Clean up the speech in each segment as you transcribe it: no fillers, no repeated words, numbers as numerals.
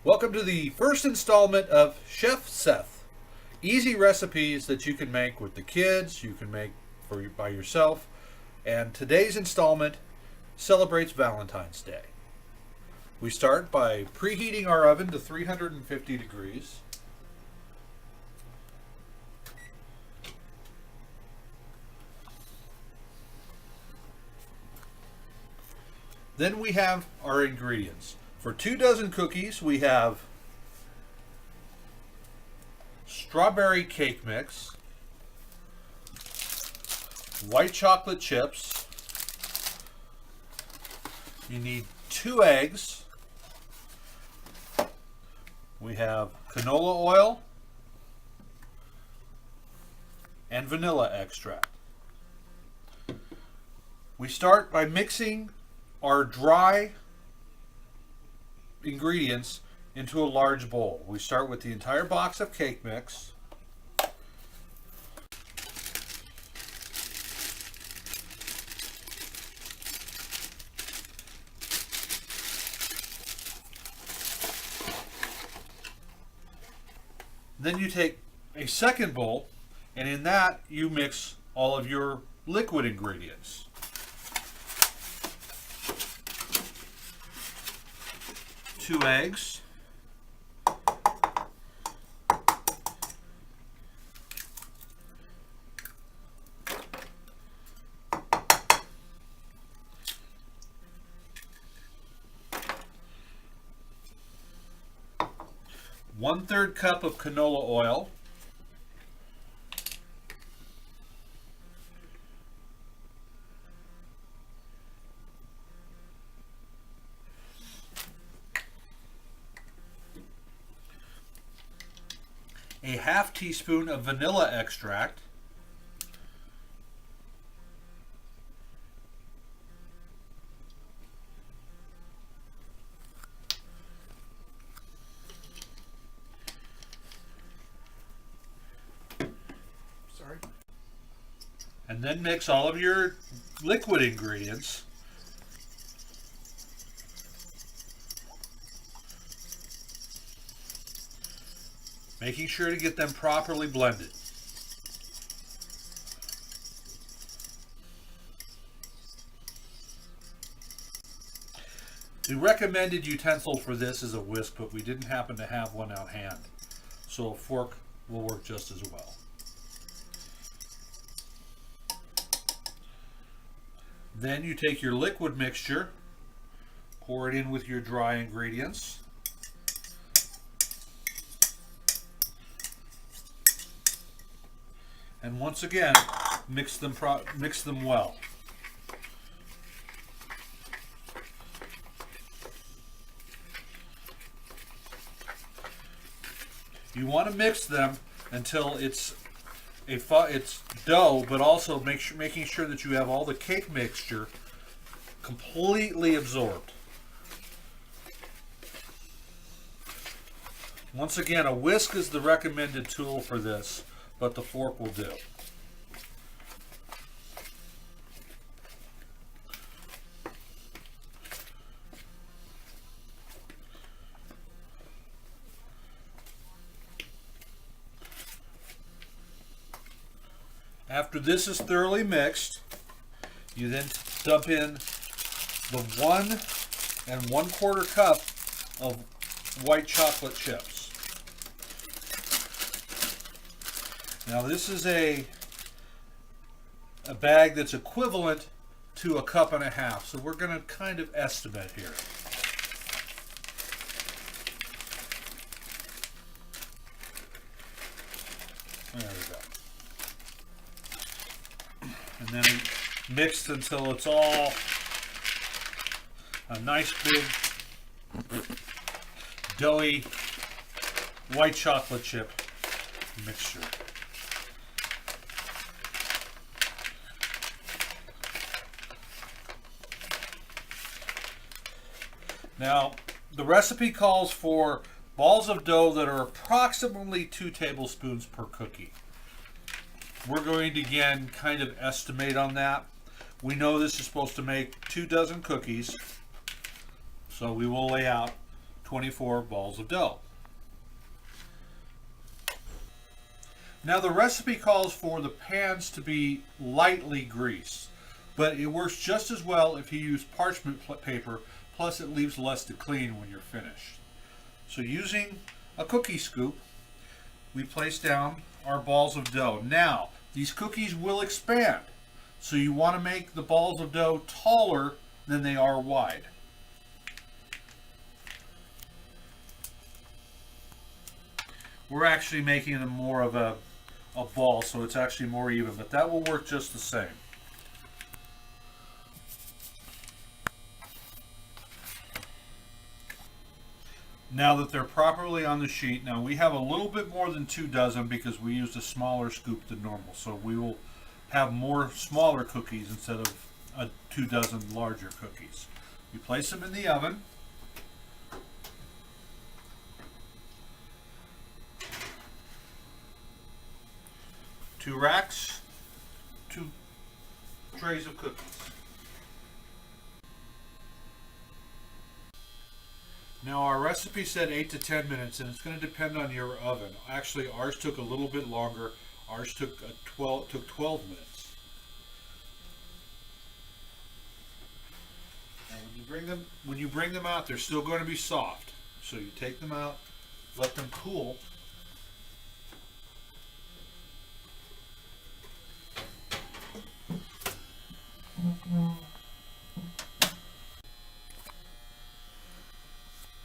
Welcome to the first installment of Chef Seth. Easy recipes that you can make with the kids, you can make by yourself. And today's installment celebrates Valentine's Day. We start by preheating our oven to 350 degrees. Then we have our ingredients. For 2 dozen cookies, we have strawberry cake mix, white chocolate chips, you need 2 eggs, we have canola oil, and vanilla extract. We start by mixing our dry ingredients into a large bowl. We start with the entire box of cake mix. Then you take a second bowl, and in that you mix all of your liquid ingredients. Two eggs, one-third cup of canola oil, a half teaspoon of vanilla extract, and then mix all of your liquid ingredients. Making sure to get them properly blended. The recommended utensil for this is a whisk, but we didn't happen to have one out hand, so a fork will work just as well. Then you take your liquid mixture, pour it in with your dry ingredients. And once again, mix them well. You want to mix them until it's dough, but also making sure that you have all the cake mixture completely absorbed. Once again, a whisk is the recommended tool for this, but the fork will do. After this is thoroughly mixed, you then dump in the 1 1/4 cup of white chocolate chips. Now this is a bag that's equivalent to a 1.5 cups, so we're going to kind of estimate here. There we go. And then mixed until it's all a nice big doughy white chocolate chip mixture. Now, the recipe calls for balls of dough that are approximately 2 tablespoons per cookie. We're going to again kind of estimate on that. We know this is supposed to make 2 dozen cookies, so we will lay out 24 balls of dough. Now the recipe calls for the pans to be lightly greased, but it works just as well if you use parchment paper, plus it leaves less to clean when you're finished. So using a cookie scoop, we place down our balls of dough. Now, these cookies will expand, so you want to make the balls of dough taller than they are wide. We're actually making them more of a ball, so it's actually more even, but that will work just the same. Now that they're properly on the sheet, now we have a little bit more than 2 dozen because we used a smaller scoop than normal, so we will have more smaller cookies instead of 2 dozen larger cookies. We place them in the oven. Two racks, 2 trays of cookies. Now our recipe said 8 to 10 minutes, and it's going to depend on your oven. Actually, ours took a little bit longer. Ours took 12 minutes. And when you bring them out, they're still going to be soft. So you take them out, let them cool.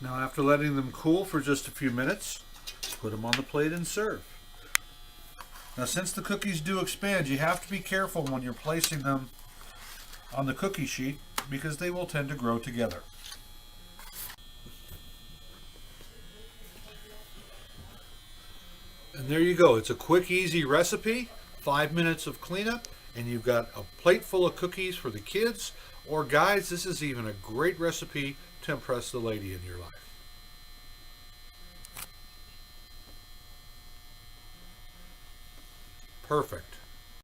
Now after letting them cool for just a few minutes, put them on the plate and serve. Now since the cookies do expand, you have to be careful when you're placing them on the cookie sheet because they will tend to grow together. And there you go. It's a quick, easy recipe, 5 minutes of cleanup, and you've got a plate full of cookies for the kids. Or guys, this is even a great recipe to impress the lady in your life. Perfect.